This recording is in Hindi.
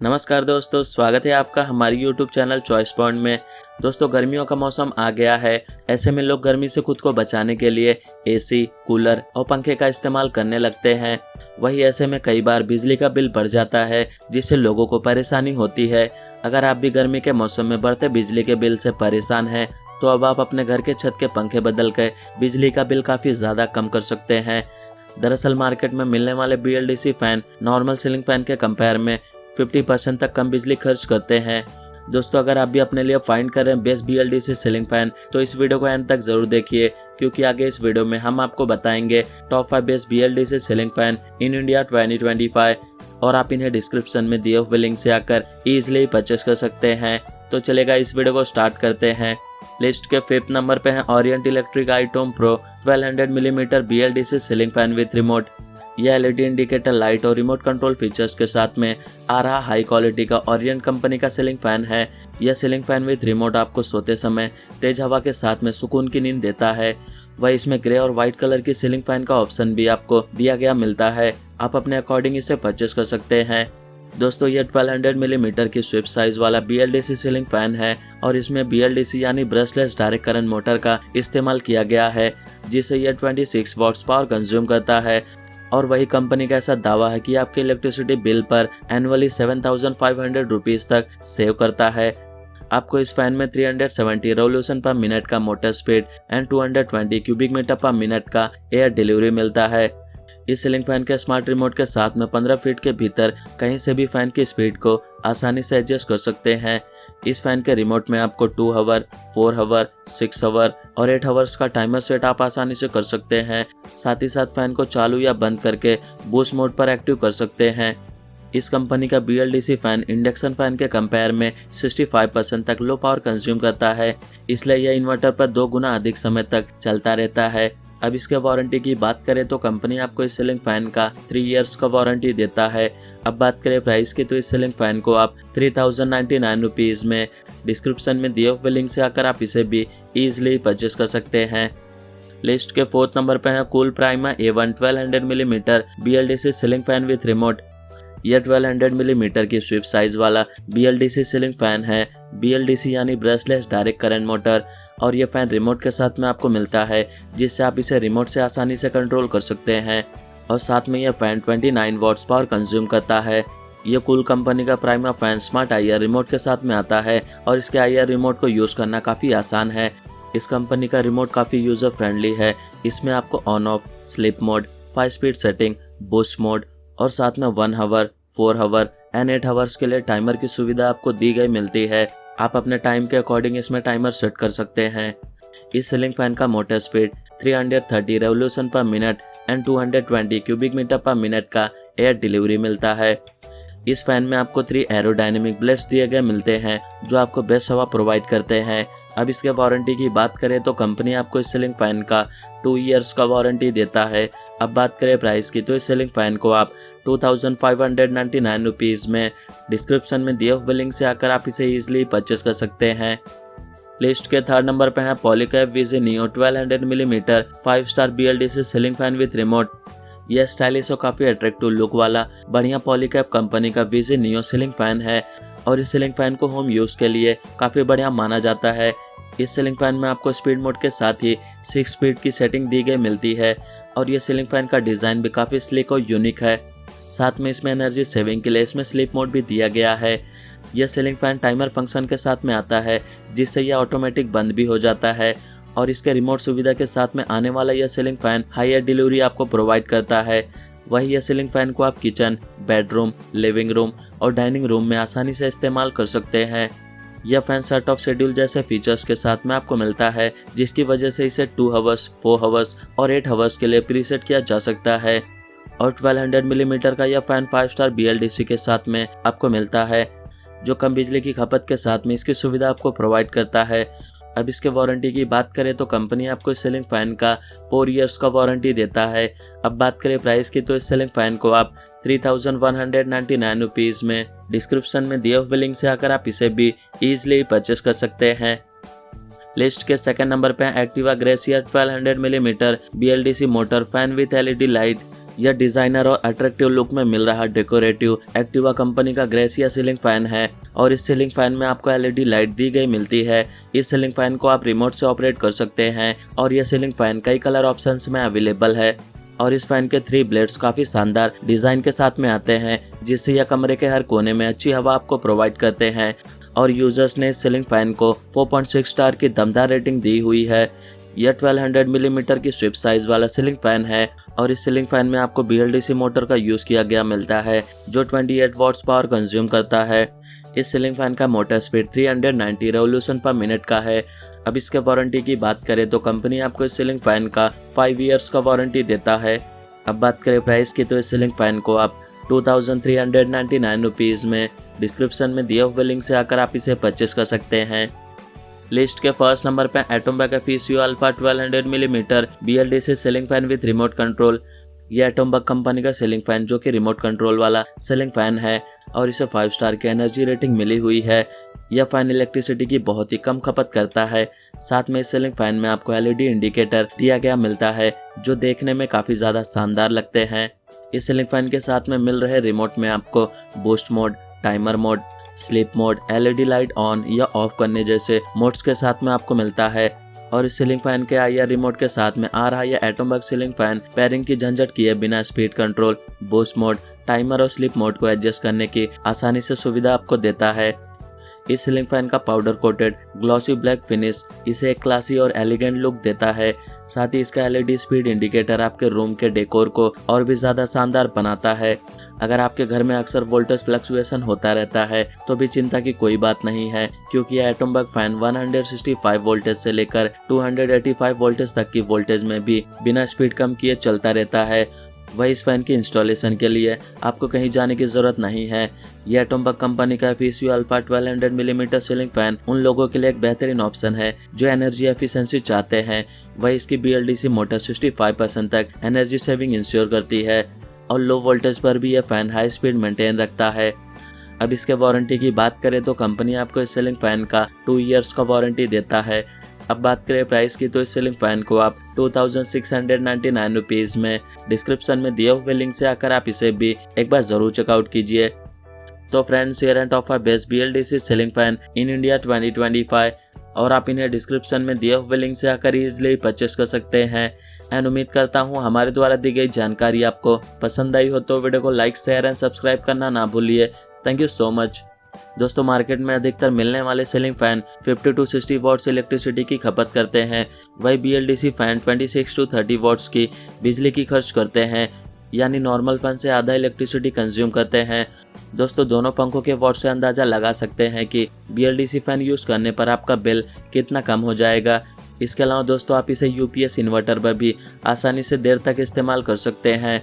नमस्कार दोस्तों, स्वागत है आपका हमारी YouTube चैनल चॉइस पॉइंट में। दोस्तों, गर्मियों का मौसम आ गया है। ऐसे में लोग गर्मी से खुद को बचाने के लिए एसी, कूलर और पंखे का इस्तेमाल करने लगते हैं। वही ऐसे में कई बार बिजली का बिल बढ़ जाता है, जिससे लोगों को परेशानी होती है। अगर आप भी गर्मी के मौसम में बढ़ते बिजली के बिल से परेशान हैं, तो अब आप अपने घर के छत के पंखे बदल कर बिजली का बिल काफ़ी ज़्यादा कम कर सकते हैं। दरअसल मार्केट में मिलने वाले BLDC fan normal ceiling fan के कंपेयर में 50% तक कम बिजली खर्च करते हैं। दोस्तों, अगर आप भी अपने लिए फाइंड कर रहे हैं बेस्ट BLDC सीलिंग फैन, तो इस वीडियो को एंड तक जरूर देखिए, क्योंकि आगे इस वीडियो में हम आपको बताएंगे top 5 best BLDC ceiling fan in India 2025 और आप इन्हें डिस्क्रिप्शन में दिए हुए लिंक से आकर ईजिली परचेस कर सकते हैं। तो चलेगा, इस वीडियो को स्टार्ट करते हैं। लिस्ट के 5th नंबर पे है Orient Electric iTome Pro 1200 millimetre BLDC ceiling fan with remote. यह LED इंडिकेटर लाइट और रिमोट कंट्रोल फीचर्स के साथ में आ रहा हाई क्वालिटी का ओरिएंट कंपनी का सीलिंग फैन है। यह सीलिंग फैन विथ रिमोट आपको सोते समय तेज हवा के साथ में सुकून की नींद देता है। वह इसमें ग्रे और व्हाइट कलर की सीलिंग फैन का ऑप्शन भी आपको दिया गया मिलता है। आप अपने अकॉर्डिंग इसे परचेस कर सकते हैं। दोस्तों, ये 1200 मिलीमीटर की स्विफ्ट साइज वाला BLDC सीलिंग फैन है और इसमें BLDC यानी ब्रशलेस डायरेक्ट करंट मोटर का इस्तेमाल किया गया है, जिससे यह 26 वॉट्स पावर कंज्यूम करता है। और वही कंपनी का ऐसा दावा है कि आपके इलेक्ट्रिसिटी बिल पर एनुअली 7500 रुपीज़ तक सेव करता है। आपको इस फैन में 370 रेवोल्यूशन पर मिनट का motor speed and 220 cubic metre per minute का एयर डिलीवरी मिलता है। इस सीलिंग फैन के स्मार्ट रिमोट के साथ में 15 फीट के भीतर कहीं से भी फैन की स्पीड को आसानी से एडजस्ट कर सकते हैं। इस फैन के रिमोट में आपको 2 आवर, 4 आवर, 6 आवर और 8 आवर्स का टाइमर सेट आप आसानी से कर सकते हैं। साथ ही साथ फैन को चालू या बंद करके बूस्ट मोड पर एक्टिव कर सकते हैं। इस कंपनी का BLDC फैन इंडक्शन फैन के कंपेयर में 65% तक लो पावर कंज्यूम करता है, इसलिए यह इन्वर्टर पर 2 गुना अधिक समय तक चलता रहता है। अब इसके वारंटी की बात करें तो कंपनी आपको इस सीलिंग फैन का 3 इयर्स का वारंटी देता है। अब बात करें प्राइस की, तो इस सीलिंग फैन को आप 3099 रुपीज़ में डिस्क्रिप्शन में दिए हुए लिंक से आकर आप इसे भी ईजिली परचेस कर सकते हैं। लिस्ट के 4th नंबर पर है cool prima A1 1200 millimetre BLDC ceiling fan with remote. यह 1200 मिलीमीटर की स्विफ्ट साइज वाला BLDC सीलिंग फैन है। BLDC यानी ब्रशलेस डायरेक्ट करंट मोटर, और यह फैन रिमोट के साथ में आपको मिलता है, जिससे आप इसे रिमोट से आसानी से कंट्रोल कर सकते हैं। और साथ में यह फैन 29 वॉट्स पावर कंज्यूम करता है। यह कूल कंपनी का prima fan smart IR remote के साथ में आता है और इसके IR रिमोट को यूज़ करना काफ़ी आसान है। इस कंपनी का रिमोट काफ़ी यूज़र फ्रेंडली है। इसमें आपको on off, sleep mode, 5 speed setting, boost mode और साथ में 1 आवर, 4 आवर एंड 8 आवर्स के लिए टाइमर की सुविधा आपको दी गई मिलती है। आप अपने टाइम के अकॉर्डिंग इसमें टाइमर सेट कर सकते हैं। इस सीलिंग फैन का motor speed 330 revolution per minute and 220 cubic metre per minute का एयर डिलीवरी मिलता है। इस फैन में आपको 3 एरोडायनेमिक ब्लेड्स दिए गए मिलते हैं, जो आपको बेस्ट हवा प्रोवाइड करते हैं। अब इसके वारंटी की बात करें तो कंपनी आपको इस सीलिंग फैन का 2 इयर्स का वारंटी देता है। अब बात करें प्राइस की, तो इस सीलिंग फैन को आप 2599 रुपीज़ में डिस्क्रिप्शन में दिए हुए लिंक से आकर आप इसे ईजिली परचेस कर सकते हैं। लिस्ट के 3rd नंबर पर है Polycab Wizzy Neo 1200 millimetre 5 star BLDC ceiling fan with remote. यह स्टाइलिश और काफ़ी अट्रैक्टिव लुक वाला बढ़िया पॉलीकैब कंपनी का विजी नियो सीलिंग फैन है और इस सीलिंग फैन को होम यूज़ के लिए काफ़ी बढ़िया माना जाता है। इस सीलिंग फैन में आपको स्पीड मोड के साथ ही 6 स्पीड की सेटिंग दी गई मिलती है और यह सीलिंग फैन का डिज़ाइन भी काफ़ी स्लिक और यूनिक है। साथ में इसमें एनर्जी सेविंग के लिए इसमें स्लीप मोड भी दिया गया है। यह सीलिंग फैन टाइमर फंक्शन के साथ में आता है, जिससे यह ऑटोमेटिक बंद भी हो जाता है और इसके रिमोट सुविधा के साथ में आने वाला यह ceiling fan high air delivery आपको प्रोवाइड करता है। वही यह सीलिंग फैन को आप किचन, बेडरूम, लिविंग रूम और डाइनिंग रूम में आसानी से इस्तेमाल कर सकते हैं। यह फैन सेट ऑफ शेड्यूल जैसे फीचर्स के साथ में आपको मिलता है, जिसकी वजह से इसे 2 आवर्स, 4 आवर्स और 8 आवर्स के लिए प्रीसेट किया जा सकता है। और 1200 मिलीमीटर का यह फैन 5 स्टार BLDC के साथ में आपको मिलता है, जो कम बिजली की खपत के साथ में इसकी सुविधा आपको प्रोवाइड करता है। अब इसके वारंटी की बात करें तो कंपनी आपको इस सीलिंग फैन का 4 इयर्स का वारंटी देता है। अब बात करें प्राइस की, तो इस सीलिंग फैन को आप 3199 रुपीज़ में डिस्क्रिप्शन में दिए हुए लिंक से आकर आप इसे भी ईजिली परचेस कर सकते हैं। लिस्ट के 2nd नंबर पे Activa Gracier 1200 millimetre BLDC motor fan with LED light. यह डिजाइनर और अट्रैक्टिव लुक में मिल रहा डेकोरेटिव एक्टिवा कंपनी का ग्रेसिया सीलिंग फैन है और इस सीलिंग फैन में आपको एलईडी लाइट दी गई मिलती है। इस सीलिंग फैन को आप रिमोट से ऑपरेट कर सकते हैं और यह सीलिंग फैन कई कलर ऑप्शंस में अवेलेबल है और इस फैन के 3 ब्लेड्स काफी शानदार डिजाइन के साथ में आते हैं, जिससे यह कमरे के हर कोने में अच्छी हवा आपको प्रोवाइड करते हैं और यूजर्स ने इस सीलिंग फैन को 4.6 स्टार की दमदार रेटिंग दी हुई है। यह 1200 मिलीमीटर की स्विफ्ट साइज वाला सीलिंग फैन है और इस सीलिंग फैन में आपको BLDC मोटर का यूज किया गया मिलता है जो 28 वॉट्स पावर कंज्यूम करता है। इस सीलिंग फैन का motor speed 390 revolution per minute का है। अब इसके वारंटी की बात करें तो कंपनी आपको इस सीलिंग फैन का 5 इयर्स का वारंटी देता है। अब बात करें प्राइस की तो इस सीलिंग फैन को आप 2399 रुपीज़ में डिस्क्रिप्शन में दिए हुए लिंक से आकर आप इसे परचेस कर सकते हैं। लिस्ट के फर्स्ट नंबर पे एटोमबैक FECO alpha 1200 millimetre BLDC ceiling fan with remote control. यह एटोमबैक कंपनी का सीलिंग फैन जो कि रिमोट कंट्रोल वाला सीलिंग फैन है और इसे 5 स्टार की एनर्जी रेटिंग मिली हुई है। यह फैन इलेक्ट्रिसिटी की बहुत ही कम खपत करता है। साथ में इस सीलिंग फैन में आपको LED इंडिकेटर दिया गया मिलता है जो देखने में काफ़ी ज़्यादा शानदार लगते हैं। इस सीलिंग फैन के साथ में मिल रहे रिमोट में आपको boost mode, timer mode, sleep mode, LED light on या ऑफ करने जैसे मोड्स के साथ में आपको मिलता है और इस सीलिंग फैन के IR रिमोट के साथ में आ रहा यह एटोमबैक सीलिंग फैन पेयरिंग की झंझट किए बिना speed control, boost mode, timer और स्लीप मोड को एडजस्ट करने की आसानी से सुविधा आपको देता है। इस सीलिंग फैन का powder coated glossy black finish इसे एक क्लासी और एलिगेंट लुक देता है। साथ ही इसका LED स्पीड इंडिकेटर आपके रूम के डेकोर को और भी ज़्यादा शानदार बनाता है। अगर आपके घर में अक्सर वोल्टेज फ्लक्चुएशन होता रहता है तो भी चिंता की कोई बात नहीं है, क्योंकि यह एटोमबैक फैन 165 वोल्टेज से लेकर 285 वोल्टेज तक की वोल्टेज में भी बिना स्पीड कम किए चलता रहता है। वही इस फैन की इंस्टॉलेशन के लिए आपको कहीं जाने की ज़रूरत नहीं है। यह एटोमबैक कंपनी का FECO alpha 1200 millimetre ceiling fan उन लोगों के लिए एक बेहतरीन ऑप्शन है जो एनर्जी एफिशिएंसी चाहते हैं। वही इसकी BLDC मोटर 65% तक एनर्जी सेविंग इंश्योर करती है और लो वोल्टेज पर भी यह फैन हाई स्पीड मेंटेन रखता है। अब इसके वारंटी की बात करें तो कंपनी आपको इस सीलिंग फैन का 2 इयर्स का वारंटी देता है। अब बात करें प्राइस की तो इस सीलिंग फैन को आप 2699 रुपीज़ में डिस्क्रिप्शन में दिए हुए लिंक से आकर आप इसे भी एक बार ज़रूर चेकआउट कीजिए। तो friends, here end of best BLDC ceiling fan in India 2025 और आप इन्हें डिस्क्रिप्शन में दिए हुए लिंक से आकर ईजिली परचेस कर सकते हैं। एंड उम्मीद करता हूँ हमारे द्वारा दी गई जानकारी आपको पसंद आई हो तो वीडियो को लाइक, शेयर एंड सब्सक्राइब करना ना भूलिए। Thank you so much. दोस्तों, मार्केट में अधिकतर मिलने वाले ceiling fan 50 to 60 watts electricity की खपत करते हैं। वही BLDC फैन 26 to 30 वॉट्स की बिजली की खर्च करते हैं, यानी नॉर्मल फैन से आधा इलेक्ट्रिसिटी कंज्यूम करते हैं। दोस्तों, दोनों पंखों के वॉट से अंदाज़ा लगा सकते हैं कि BLDC फैन यूज़ करने पर आपका बिल कितना कम हो जाएगा। इसके अलावा दोस्तों, आप इसे UPS इन्वर्टर पर भी आसानी से देर तक इस्तेमाल कर सकते हैं।